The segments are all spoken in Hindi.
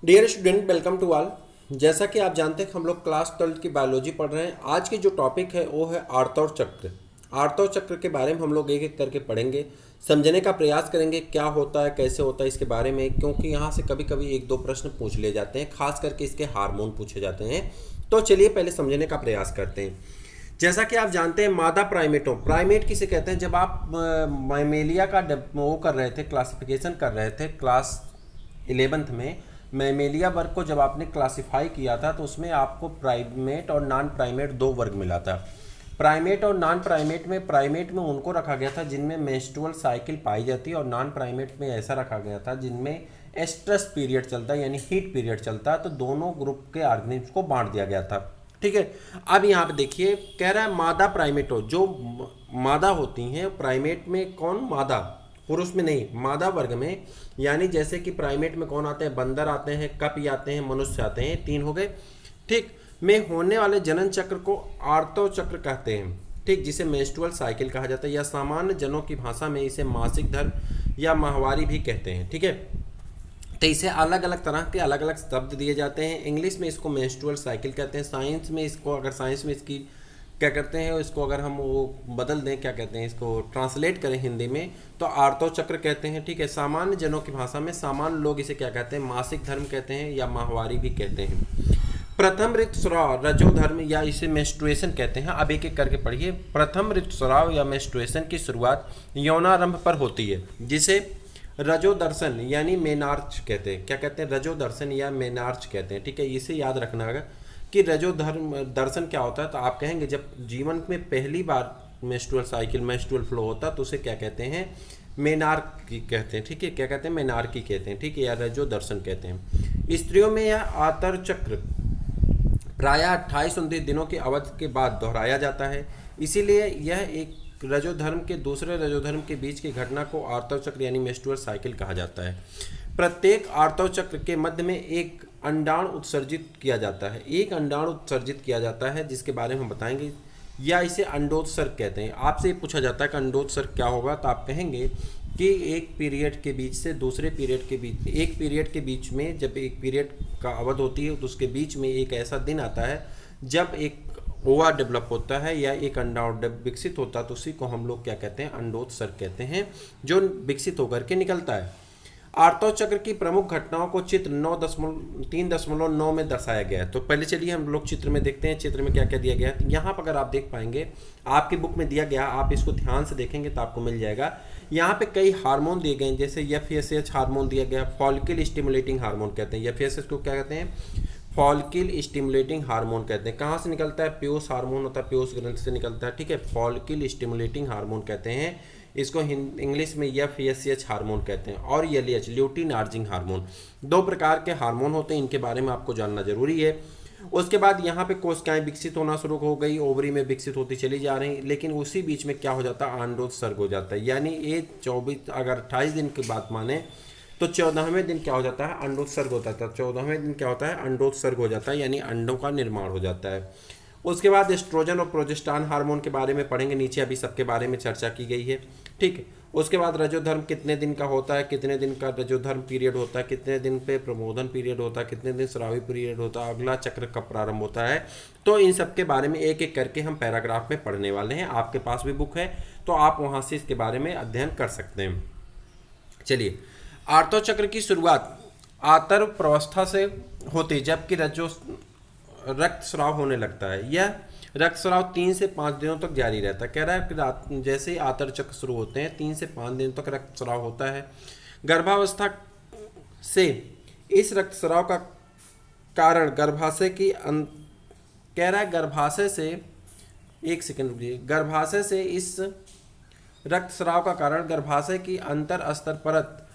Dear student, welcome to all. जैसा कि आप जानते हैं हम लोग क्लास 12 की बायोलॉजी पढ़ रहे हैं। आज की जो टॉपिक है वो है आर्तव चक्र। आर्तव चक्र के बारे में हम लोग एक एक करके पढ़ेंगे, समझने का प्रयास करेंगे क्या होता है, कैसे होता है इसके बारे में, क्योंकि यहाँ से कभी कभी एक दो प्रश्न पूछ लिए जाते हैं, खास करके इसके हार्मोन पूछे जाते हैं। तो चलिए पहले समझने का प्रयास करते हैं। जैसा कि आप जानते हैं मादा प्राइमेटों, प्राइमेट किसे कहते हैं? जब आप मैमेलिया का वो कर रहे थे, क्लासिफिकेशन कर रहे थे क्लास 11th में, मैमेलिया वर्ग को जब आपने क्लासिफाई किया था तो उसमें आपको प्राइमेट और नॉन प्राइमेट दो वर्ग मिला था। प्राइमेट और नॉन प्राइमेट में उनको रखा गया था जिनमें मेंस्ट्रुअल साइकिल पाई जाती है, और नॉन प्राइमेट में ऐसा रखा गया था जिनमें एस्ट्रस पीरियड चलता है, यानी हीट पीरियड चलता है। तो दोनों ग्रुप के ऑर्गेनिज्म को बांट दिया गया था। ठीक है। अब यहाँ पे देखिए, कह रहा है मादा प्राइमेटो, जो मादा होती हैं प्राइमेट में, कौन मादा, पुरुष में नहीं, मादा वर्ग में। यानी जैसे कि प्राइमेट में कौन आते हैं? बंदर आते हैं, कपी आते हैं, मनुष्य आते हैं, तीन हो गए। ठीक। में होने वाले जनन चक्र को आर्तव चक्र कहते हैं। ठीक, जिसे मेंस्ट्रुअल साइकिल कहा जाता है, या सामान्य जनों की भाषा में इसे मासिक धर्म या माहवारी भी कहते हैं। ठीक है। तो इसे अलग अलग तरह के अलग अलग शब्द दिए जाते हैं। इंग्लिश में इसको मेंस्ट्रुअल साइकिल कहते हैं। साइंस में इसको, अगर साइंस में इसकी क्या करते हैं, इसको अगर हम वो बदल दें, क्या कहते हैं, इसको ट्रांसलेट करें हिंदी में, तो आर्तव चक्र कहते हैं। ठीक है। सामान्य जनों की भाषा में सामान्य लोग इसे क्या कहते हैं? मासिक धर्म कहते हैं या माहवारी भी कहते हैं। प्रथम ऋतुस्राव रजोधर्म, या इसे मेंस्ट्रुएशन कहते हैं। अब एक एक करके पढ़िए। प्रथम ऋतुस्राव या मेंस्ट्रुएशन की शुरुआत यौनारंभ पर होती है, जिसे रजोदर्शन यानी मेनार्च कहते हैं। क्या कहते हैं? रजोदर्शन या मेनार्च कहते हैं। ठीक है। इसे याद रखना होगा कि रजोधर्म दर्शन क्या होता है। तो आप कहेंगे जब जीवन में पहली बार मेंस्ट्रुअल साइकिल, मेंस्ट्रुअल फ्लो होता है तो उसे क्या कहते हैं? मेनार्की कहते हैं। ठीक है। क्या कहते हैं? मेनार्की कहते हैं। ठीक है। या रजो दर्शन कहते हैं। स्त्रियों में यह आतर चक्र प्रायः 28-29 दिनों की अवधि के बाद दोहराया जाता है। इसीलिए यह एक रजोधर्म के दूसरे रजोधर्म के बीच की घटना को आर्तव चक्र यानी मेंस्ट्रुअल साइकिल कहा जाता है। प्रत्येक आर्तव चक्र के मध्य में एक अंडाणु उत्सर्जित किया जाता है। एक अंडाणु उत्सर्जित किया जाता है जिसके बारे में हम बताएंगे, या इसे अंडोत्सर्ग कहते हैं। आपसे पूछा जाता है कि अंडोत्सर्ग क्या होगा, तो आप कहेंगे कि एक पीरियड के बीच से दूसरे पीरियड के बीच, एक पीरियड के बीच में जब एक पीरियड का अवधि होती है तो उसके बीच में एक ऐसा दिन आता है जब एक ओवा डेवलप होता है या एक अंडाणु विकसित होता है, तो उसी को हम लोग क्या कहते हैं? अंडोत्सर्ग कहते हैं, जो विकसित होकर के निकलता है। आर्तव चक्र की प्रमुख घटनाओं को चित्र 3.9 में दर्शाया गया है। तो पहले चलिए हम लोग चित्र में देखते हैं, चित्र में क्या क्या दिया गया है। तो यहाँ पर अगर आप देख पाएंगे, आपकी बुक में दिया गया, आप इसको ध्यान से देखेंगे तो आपको मिल जाएगा। यहाँ पे कई हार्मोन दिए गए हैं, जैसे FSH हार्मोन दिया गया, फॉलिकल स्टिमुलेटिंग हार्मोन कहते हैं। FSH को क्या कहते हैं? फॉलिकल स्टिमुलेटिंग हार्मोन कहते हैं। कहाँ से निकलता है? प्यूस हार्मोन होता है, प्यूस ग्रंथि से निकलता है। ठीक है। फॉलिकल स्टिमुलेटिंग हार्मोन कहते हैं इसको। इंग्लिश में FSH हार्मोन कहते हैं। और LH ल्यूटिनार्जिंग हार्मोन, दो प्रकार के हार्मोन होते हैं, इनके बारे में आपको जानना जरूरी है। उसके बाद यहाँ पे कोशिकाएं विकसित होना शुरू हो गई, ओवरी में विकसित होती चली जा रही, लेकिन उसी बीच में क्या हो जाता है? अंडोत्सर्ग हो जाता है। यानी ये 24, अगर 28 दिन की बात माने तो 14वें दिन क्या हो जाता है? अंडोत्सर्ग होता है। 14वें दिन क्या होता है? अंडोत्सर्ग हो जाता है, यानी अंडों का निर्माण हो जाता है। उसके बाद एस्ट्रोजन और प्रोजेस्टेरॉन हार्मोन के बारे में पढ़ेंगे, नीचे अभी सबके बारे में चर्चा की गई है। ठीक है। उसके बाद रजोधर्म कितने दिन का होता है, कितने दिन का रजोधर्म पीरियड होता है, कितने दिन पे प्रमोदन पीरियड होता है, कितने दिन स्रावी पीरियड होता है, अगला चक्र कब प्रारंभ होता है। तो इन सब के बारे में एक एक करके हम पैराग्राफ में पढ़ने वाले हैं। आपके पास भी बुक है तो आप वहाँ से इसके बारे में अध्ययन कर सकते हैं। चलिए, आर्तव चक्र की शुरुआत आतर प्रावस्था से होती, जबकि रक्तस्राव होने लगता है। यह रक्तस्राव 3 से 5 दिनों तक जारी रहता है। कह रहा है कि जैसे ही आतर चक्र शुरू होते हैं 3 से 5 दिन तक रक्तस्राव होता है। गर्भावस्था से इस रक्तस्राव का कारण गर्भाशय की कह रहा है गर्भाशय से, एक सेकंड रुकिए, गर्भाशय से इस रक्तस्राव का कारण गर्भाशय की अंतर स्तर परत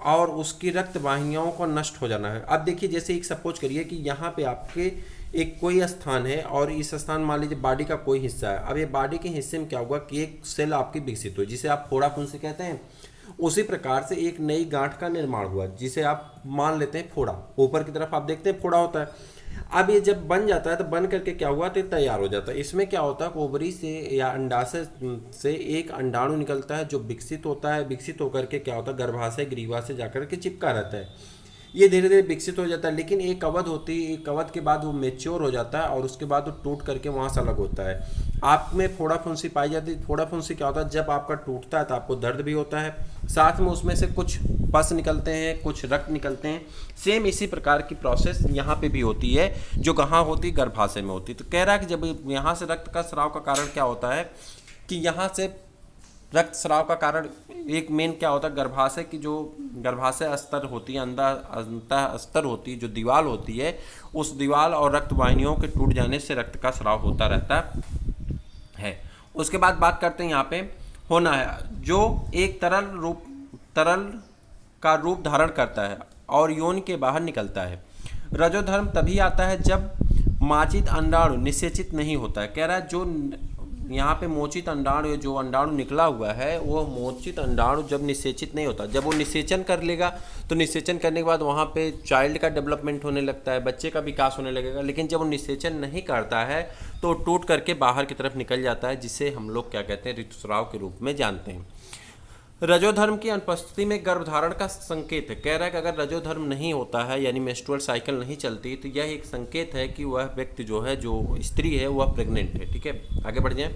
और उसकी रक्त वाहिनियों को नष्ट हो जाना है। अब देखिए, जैसे एक सपोज करिए कि यहाँ पे आपके एक कोई स्थान है और इस स्थान मान लीजिए बॉडी का कोई हिस्सा है। अब ये बॉडी के हिस्से में क्या हुआ कि एक सेल आपकी विकसित हुई, जिसे आप फोड़ा फुंसी कहते हैं। उसी प्रकार से एक नई गांठ का निर्माण हुआ, जिसे आप मान लेते हैं फोड़ा। ऊपर की तरफ आप देखते हैं फोड़ा होता है। अब ये जब बन जाता है तो बन करके क्या हुआ, तो तैयार हो जाता है। इसमें क्या होता है, ओवरी से या अंडाशय से एक अंडाणु निकलता है जो विकसित होता है। विकसित होकर के क्या होता है, गर्भाशय ग्रीवा से जाकर के चिपका रहता है। ये धीरे धीरे विकसित हो जाता है, लेकिन एक अवध होती है, एक अवध के बाद वो मेच्योर हो जाता है और उसके बाद वो टूट करके वहाँ से अलग होता है। आप में फोड़ा फुंसी पाई जाती है। फोड़ा फुंसी क्या होता है, जब आपका टूटता है तो आपको दर्द भी होता है, साथ में उसमें से कुछ पस निकलते हैं, कुछ रक्त निकलते हैं। सेम इसी प्रकार की प्रोसेस यहाँ पे भी होती है, जो कहाँ होती है, गर्भाशय में होती है। तो कह रहा है कि जब यहाँ से रक्त का स्राव का कारण क्या होता है कि यहाँ से रक्त स्राव का कारण एक मेन क्या होता है, गर्भाशय की जो गर्भाशय स्तर होती है, अंतः स्तर होती है, जो दीवार होती है, उस दीवार और रक्त वाहिनियों के टूट जाने से रक्त का स्राव होता रहता है। उसके बाद बात करते हैं यहाँ पे होना है, जो एक तरल का रूप धारण करता है और योनि के बाहर निकलता है। रजोधर्म तभी आता है जब माचित अंडाणु निषेचित नहीं होता है। कह रहा है जो यहाँ पे मोचित अंडाणु, जो अंडाणु निकला हुआ है वो मोचित अंडाणु जब निषेचित नहीं होता, जब वो निषेचन कर लेगा तो निषेचन करने के बाद वहाँ पे चाइल्ड का डेवलपमेंट होने लगता है, बच्चे का विकास होने लगेगा। लेकिन जब वो निषेचन नहीं करता है तो टूट करके बाहर की तरफ निकल जाता है, जिसे हम लोग क्या कहते हैं, ऋतुस्राव के रूप में जानते हैं। रजोधर्म की अनुपस्थिति में गर्भधारण का संकेत है। कह रहा है कि अगर रजोधर्म नहीं होता है, यानी मेंस्ट्रुअल साइकिल नहीं चलती, तो यह एक संकेत है कि वह व्यक्ति जो है, जो स्त्री है, वह प्रेग्नेंट है। ठीक है, आगे बढ़ जाएं।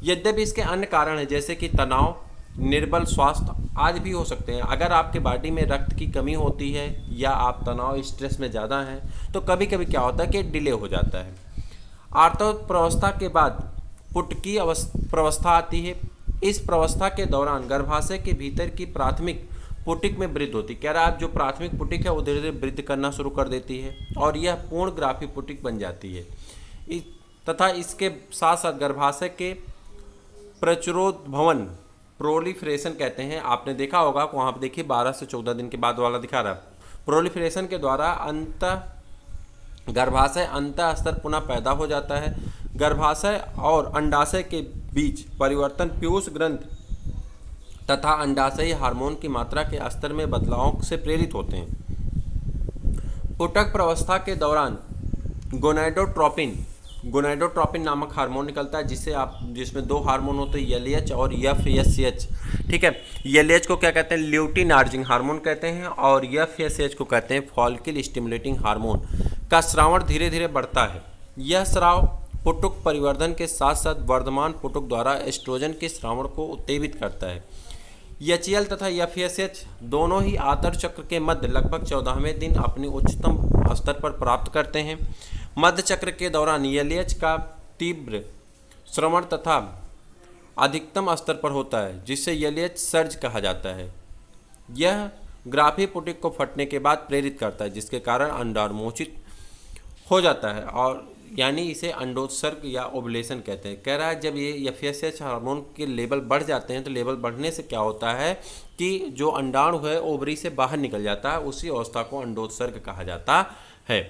यद्यपि इसके अन्य कारण हैं, जैसे कि तनाव, निर्बल स्वास्थ्य आदि भी हो सकते हैं। अगर आपके बॉडी में रक्त की कमी होती है या आप तनाव स्ट्रेस में ज़्यादा हैं तो कभी कभी क्या होता है कि डिले हो जाता है। आर्तव प्रवस्था के बाद पुटकी प्रवस्था आती है। इस प्रवस्था के दौरान गर्भाशय के भीतर की प्राथमिक पुटिक में वृद्धि होती है। कह रहा है जो प्राथमिक पुटिक है वो धीरे धीरे वृद्धि करना शुरू कर देती है और यह पूर्ण ग्राफी पुटिक बन जाती है। तथा इसके साथ साथ गर्भाशय के प्रचुरोद्भवन, प्रोलिफरेशन कहते हैं, आपने देखा होगा वहाँ पर देखिए 12 से 14 दिन के बाद वाला दिखा रहा है। प्रोलिफरेशन के द्वारा गर्भाशय अंतः स्तर पुनः पैदा हो जाता है। गर्भाशय और अंडाशय के बीच परिवर्तन पीयूष ग्रंथि तथा अंडाशयी हार्मोन की मात्रा के स्तर में बदलावों से प्रेरित होते हैं। पुटक प्रावस्था के दौरान गोनाडोट्रोपिन नामक हार्मोन निकलता है, जिसमें दो हार्मोन होते हैं, एलएच और एफएसएच। ठीक है, एलएच को क्या कहते हैं, ल्यूटिनार्जिंग हार्मोन कहते हैं, और एफएसएच को कहते हैं फॉलिकल स्टिमुलेटिंग हार्मोन। का श्रावण धीरे धीरे बढ़ता है। यह स्राव पुटुक परिवर्धन के साथ साथ वर्धमान पुटुक द्वारा एस्ट्रोजन के श्रावण को उत्तेजित करता है। एचएल तथा एफएसएच दोनों ही आतर चक्र के मध्य लगभग 14वें दिन अपने उच्चतम स्तर पर प्राप्त करते हैं। मध्य चक्र के दौरान एलएच का तीव्र श्रवण तथा अधिकतम स्तर पर होता है, जिससे एलएच सर्ज कहा जाता है। यह ग्राफी पुटिक को फटने के बाद प्रेरित करता है, जिसके कारण अंडाणुमोचित हो जाता है, और यानी इसे अंडोत्सर्ग या ओवुलेशन कहते हैं। कह रहा है जब ये एफएसएच हार्मोन के लेवल बढ़ जाते हैं तो लेवल बढ़ने से क्या होता है कि जो अंडाणु है ओवरी से बाहर निकल जाता है, उसी अवस्था को अंडोत्सर्ग कहा जाता है।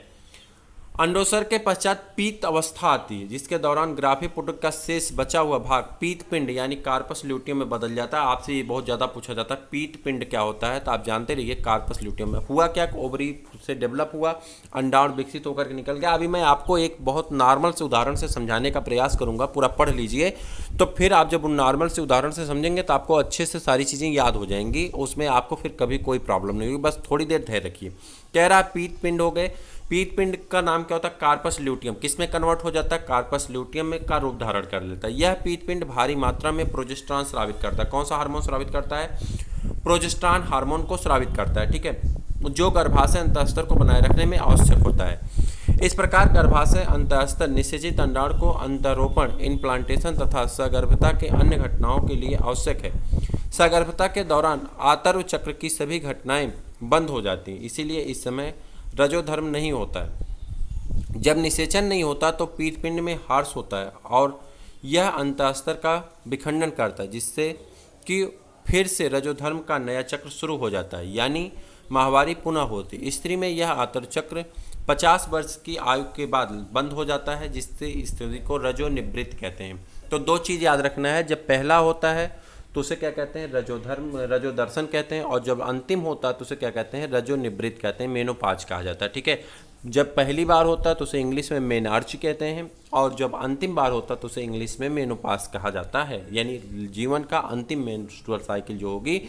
अंडोत्सर्ग के पश्चात पीत अवस्था आती है, जिसके दौरान ग्राफी पुटुक का शेष बचा हुआ भाग पीत पिंड यानी कार्पस ल्यूटियम में बदल जाता है। आपसे ये बहुत ज़्यादा पूछा जाता है पीत पिंड क्या होता है, तो आप जानते रहिए कार्पस ल्यूटियम में हुआ क्या, ओवरी से डेवलप हुआ, अंडाणु विकसित होकर के निकल गया। अभी मैं आपको एक बहुत नॉर्मल से उदाहरण से समझाने का प्रयास करूँगा, पूरा पढ़ लीजिए, तो फिर आप जब उन नॉर्मल से उदाहरण से समझेंगे तो आपको अच्छे से सारी चीज़ें याद हो जाएंगी, उसमें आपको फिर कभी कोई प्रॉब्लम नहीं होगी। बस थोड़ी देर धैर्य रखिए। कह रहा है पीत पिंड हो गए। पीत पिंड का नाम क्या होता है, कार्पस ल्यूटियम। किस में कन्वर्ट हो जाता है, कार्पस ल्यूटियम में का रूप धारण कर लेता है। यह पीत पिंड भारी मात्रा में प्रोजेस्टेरॉन स्रावित करता है। कौन सा हार्मोन स्रावित करता है, प्रोजेस्टेरॉन हार्मोन को स्रावित करता है। ठीक है, जो गर्भाशय अंतःस्तर को बनाए रखने में आवश्यक होता है। इस प्रकार गर्भाशय अंतःस्तर निषेचित अंडाणु को अंतरोपण, इम्प्लांटेशन तथा सगर्भता के अन्य घटनाओं के लिए आवश्यक है। सगर्भता के दौरान आतर्व चक्र की सभी घटनाएं बंद हो जाती हैं, इसीलिए इस समय रजोधर्म नहीं होता है। जब निषेचन नहीं होता तो पीत पिंड में हार्स होता है और यह अंतःस्तर का विखंडन करता है, जिससे कि फिर से रजोधर्म का नया चक्र शुरू हो जाता है, यानी माहवारी पुनः होती। स्त्री में यह आतर चक्र 50 वर्ष की आयु के बाद बंद हो जाता है, जिससे स्त्री को रजोनिवृत्त कहते हैं। तो दो चीज़ याद रखना है, जब पहला होता है तो उसे क्या कहते हैं, रजोदर्शन कहते हैं, और जब अंतिम होता है तो उसे क्या कहते हैं, रजोनिवृत्त कहते हैं, मेनोपाज कहा जाता है। ठीक है, जब पहली बार होता है तो उसे इंग्लिश में मेनार्च कहते हैं, और जब अंतिम बार होता है तो उसे इंग्लिश में मेनोपाज कहा जाता है, यानी जीवन का अंतिम मेंस्ट्रुअल साइकिल जो होगी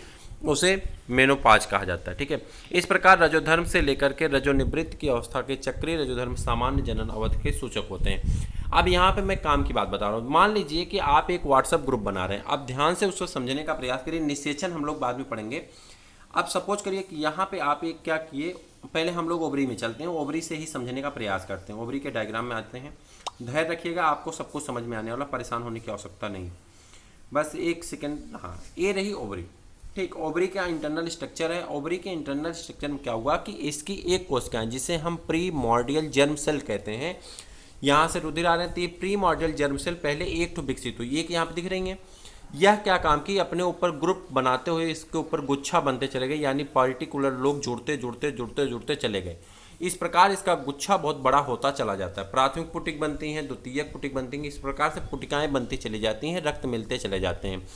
उसे मेनोपाज कहा जाता है। ठीक है, इस प्रकार रजोधर्म से लेकर के रजोनिवृत्त की अवस्था के चक्रीय रजोधर्म सामान्य जनन अवधि के सूचक होते हैं। अब यहाँ पे मैं काम की बात बता रहा हूँ। मान लीजिए कि आप एक व्हाट्सएप ग्रुप बना रहे हैं, अब ध्यान से उसको समझने का प्रयास करिए। निषेचन हम लोग बाद में पढ़ेंगे। अब सपोज करिए कि यहाँ पे आप एक क्या किए, पहले हम लोग ओवरी में चलते हैं, ओवरी से ही समझने का प्रयास करते हैं। ओवरी के डायग्राम में आते हैं। धैर्य रखिएगा, आपको सब कुछ समझ में आने वाला, परेशान होने की आवश्यकता नहीं। बस एक सेकेंड। हाँ, ये रही ओवरी। ठीक, ओवरी का इंटरनल स्ट्रक्चर है। ओवरी के इंटरनल स्ट्रक्चर में क्या हुआ कि इसकी एक कोशिका है जिसे हम प्रीमॉर्डियल जर्म सेल कहते हैं। यहाँ से रुधिर आ रहे हैं, तो ये प्रीमॉर्डियल जर्म सेल पहले एक ठो विकसित हुई, ये कि यहाँ पे दिख रही हैं। यह क्या काम की, अपने ऊपर ग्रुप बनाते हुए इसके ऊपर गुच्छा बनते चले गए, यानी पार्टिकुलर लोग जुड़ते जुड़ते जुड़ते जुड़ते चले गए। इस प्रकार इसका गुच्छा बहुत बड़ा होता चला जाता है। प्राथमिक पुटिक बनती हैं, द्वितीयक पुटिक बनती हैं, इस प्रकार से पुटिकाएं बनती चली जाती हैं, रक्त मिलते चले जाते हैं।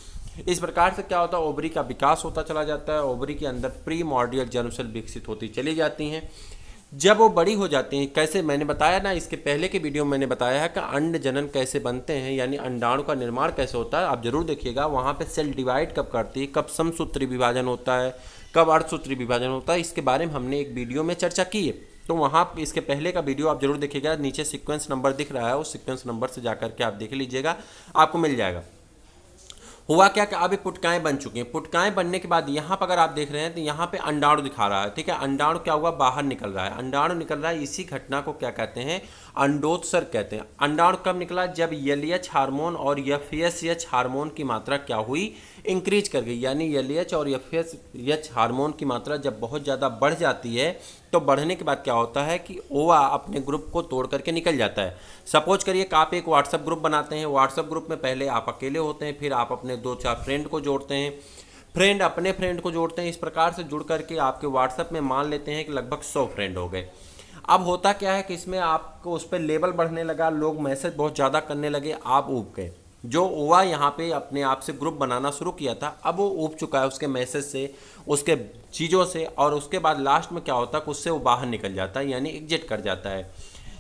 इस प्रकार से क्या होता है, ओवरी का विकास होता चला जाता है। ओवरी के अंदर प्रीमॉर्डियल जर्म सेल विकसित होती चली जाती हैं। जब वो बड़ी हो जाती हैं, कैसे, मैंने बताया ना, इसके पहले के वीडियो में मैंने बताया है कि अंड जनन कैसे बनते हैं, यानी अंडाणु का निर्माण कैसे होता है। आप जरूर देखिएगा, वहाँ पे सेल डिवाइड कब करती है, कब समसूत्री विभाजन होता है, कब अर्धसूत्री विभाजन होता है, इसके बारे में हमने एक वीडियो में चर्चा की है। तो वहाँ इसके पहले का वीडियो आप जरूर देखिएगा। नीचे सीक्वेंस नंबर दिख रहा है, उस सीक्वेंस नंबर से जाकर के आप देख लीजिएगा, आपको मिल जाएगा। हुआ क्या कि अभी पुटकाएं बन चुकी हैं। पुटकाएं बनने के बाद यहाँ पर अगर आप देख रहे हैं तो यहाँ पे अंडाणु दिखा रहा है। ठीक है, अंडाणु क्या हुआ, बाहर निकल रहा है। अंडाणु निकल रहा है, इसी घटना को क्या कहते हैं, अंडोत्सर्ग कहते हैं। अंडाणु कब निकला, जब एलएच हार्मोन और एफएसएच हार्मोन की मात्रा क्या हुई, इंक्रीज कर गई। यानी एलएच और एफएसएच हार्मोन की मात्रा जब बहुत ज़्यादा बढ़ जाती है तो बढ़ने के बाद क्या होता है कि ओवा अपने ग्रुप को तोड़ करके निकल जाता है। सपोज करिए कि आप एक व्हाट्सएप ग्रुप बनाते हैं। व्हाट्सएप ग्रुप में पहले आप अकेले होते हैं, फिर आप अपने 2-4 फ्रेंड को जोड़ते हैं, फ्रेंड अपने फ्रेंड को जोड़ते हैं। इस प्रकार से जुड़ करके आपके व्हाट्सएप में मान लेते हैं कि लगभग 100 फ्रेंड हो गए। अब होता क्या है कि इसमें आपको उस पर लेवल बढ़ने लगा, लोग मैसेज बहुत ज़्यादा करने लगे, आप ऊब गए। जो ओवा यहाँ पे अपने आप से ग्रुप बनाना शुरू किया था, अब वो ऊब चुका है उसके मैसेज से, उसके चीज़ों से, और उसके बाद लास्ट में क्या होता है कि उससे वो बाहर निकल जाता है, यानी एग्जिट कर जाता है।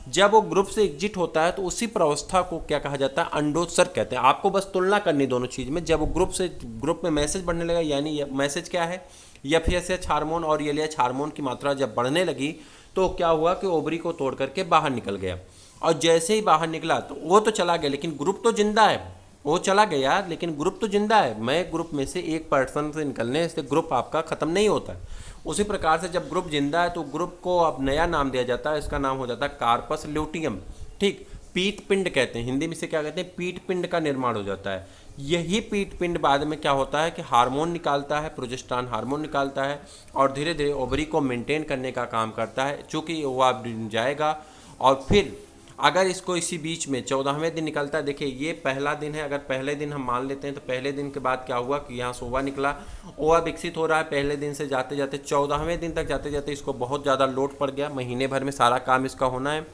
जब वो ग्रुप से एग्जिट होता है तो उसी प्रावस्था को क्या कहा जाता है, अंडोत्सर्ग कहते हैं। आपको बस तुलना करनी दोनों चीज़ में। जब वो ग्रुप में मैसेज बढ़ने लगा, यानी मैसेज क्या है, एफएसएच हार्मोन और एलएच हार्मोन की मात्रा जब बढ़ने लगी तो क्या हुआ कि ओवरी को तोड़ करके बाहर निकल गया। और जैसे ही बाहर निकला तो वो तो चला गया, लेकिन ग्रुप तो जिंदा है। वो चला गया लेकिन ग्रुप तो जिंदा है। मैं ग्रुप में से एक पर्सन से निकलने से ग्रुप आपका ख़त्म नहीं होता है। उसी प्रकार से जब ग्रुप जिंदा है तो ग्रुप को अब नया नाम दिया जाता है, इसका नाम हो जाता है कार्पस ल्यूटियम। ठीक, पीत पिंड कहते हैं, हिंदी में से क्या कहते हैं, पीत पिंड का निर्माण हो जाता है। यही पीत पिंड बाद में क्या होता है कि हार्मोन निकालता है, प्रोजेस्टेरॉन हार्मोन निकालता है, और धीरे धीरे ओवरी को मेंटेन करने का काम करता है। चूँकि वो अब जाएगा और फिर अगर इसको इसी बीच में 14वें दिन निकलता है। देखिए ये पहला दिन है, अगर पहले दिन हम मान लेते हैं तो पहले दिन के बाद क्या हुआ कि यहाँ से ओवा निकला, ओवा विकसित हो रहा है। पहले दिन से जाते जाते 14वें दिन तक जाते जाते इसको बहुत ज़्यादा लोड पड़ गया। महीने भर में सारा काम इसका होना है।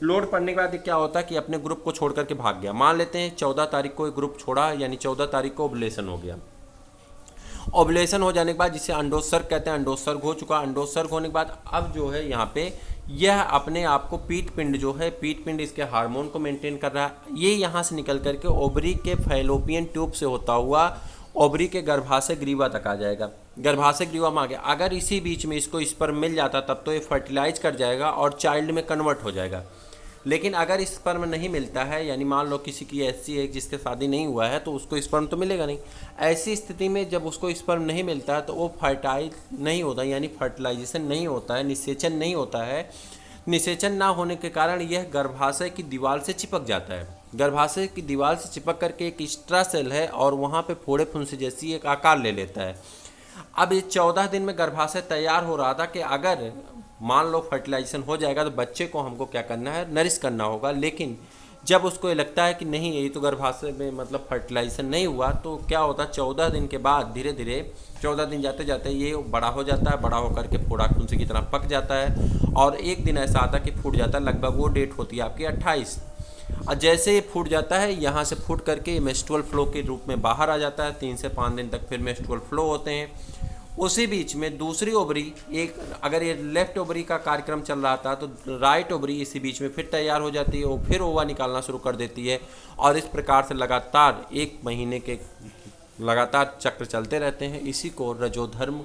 लोड पड़ने के बाद क्या होता है कि अपने ग्रुप को छोड़ करके भाग गया। मान लेते हैं 14 तारीख को एक ग्रुप छोड़ा, यानी 14 तारीख को ओवुलेशन हो गया। ओवुलेशन हो जाने के बाद जिसे अंडोत्सर्ग कहते हैं, अंडोत्सर्ग हो चुका। अंडोत्सर्ग होने के बाद अब जो है यहाँ पे यह अपने आप को पीट पिंड जो है, पीट पिंड इसके हार्मोन को मेंटेन कर रहा है। ये यहाँ से निकल करके ओवरी के फैलोपियन ट्यूब से होता हुआ ओवरी के गर्भाशय ग्रीवा तक आ जाएगा। गर्भाशय ग्रीवा में आ गया। अगर इसी बीच में इसको स्पर्म मिल जाता तब तो ये फर्टिलाइज कर जाएगा और चाइल्ड में कन्वर्ट हो जाएगा। लेकिन अगर स्पर्म नहीं मिलता है, यानी मान लो किसी की ऐसी है जिसके शादी नहीं हुआ है, तो उसको स्पर्म तो मिलेगा नहीं। ऐसी स्थिति में जब उसको स्पर्म नहीं मिलता है तो वो फर्टाइल नहीं होता, यानी फर्टिलाइजेशन नहीं होता है, निषेचन नहीं होता है। निषेचन ना होने के कारण यह गर्भाशय की दीवार से चिपक जाता है। गर्भाशय की दीवार से चिपक करके एक एक्स्ट्रा सेल है और वहाँ पे फोड़े फुंसी जैसी एक आकार ले लेता है। अब ये 14 दिन में गर्भाशय तैयार हो रहा था कि अगर मान लो फर्टिलाइजेशन हो जाएगा तो बच्चे को हमको क्या करना है, नरिश करना होगा। लेकिन जब उसको ये लगता है कि नहीं, यही तो गर्भाशय में मतलब फर्टिलाइजेशन नहीं हुआ, तो क्या होता है 14 दिन के बाद धीरे धीरे 14 दिन जाते जाते ये बड़ा हो जाता है। बड़ा होकर के फोड़ा फुंसी की तरह पक जाता है और एक दिन ऐसा आता है कि फूट जाता है। लगभग वो डेट होती है आपकी 28। और जैसे ये फूट जाता है, यहाँ से फूट करके मेंस्ट्रुअल फ्लो के रूप में बाहर आ जाता है। 3 से 5 दिन तक फिर मेंस्ट्रुअल फ्लो होते हैं। उसी बीच में दूसरी ओवरी, एक अगर ये लेफ्ट ओवरी का कार्यक्रम चल रहा था तो राइट ओवरी इसी बीच में फिर तैयार हो जाती है, वो फिर ओवा निकालना शुरू कर देती है। और इस प्रकार से लगातार 1 महीने के लगातार चक्र चलते रहते हैं। इसी को रजोधर्म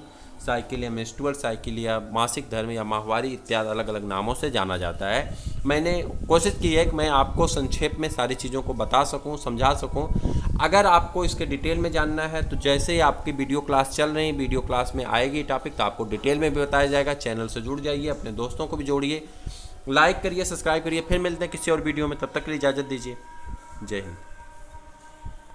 साइकिल या मेंस्ट्रुअल साइकिल या मासिक धर्म या माहवारी इत्यादि अलग अलग नामों से जाना जाता है। मैंने कोशिश की है कि मैं आपको संक्षेप में सारी चीज़ों को बता सकूं, समझा सकूं। अगर आपको इसके डिटेल में जानना है तो जैसे ही आपकी वीडियो क्लास चल रही है, वीडियो क्लास में आएगी टॉपिक तो आपको डिटेल में भी बताया जाएगा। चैनल से जुड़ जाइए, अपने दोस्तों को भी जोड़िए, लाइक करिए, सब्सक्राइब करिए। फिर मिलते हैं किसी और वीडियो में, तब तक के लिए इजाज़त दीजिए। जय हिंद।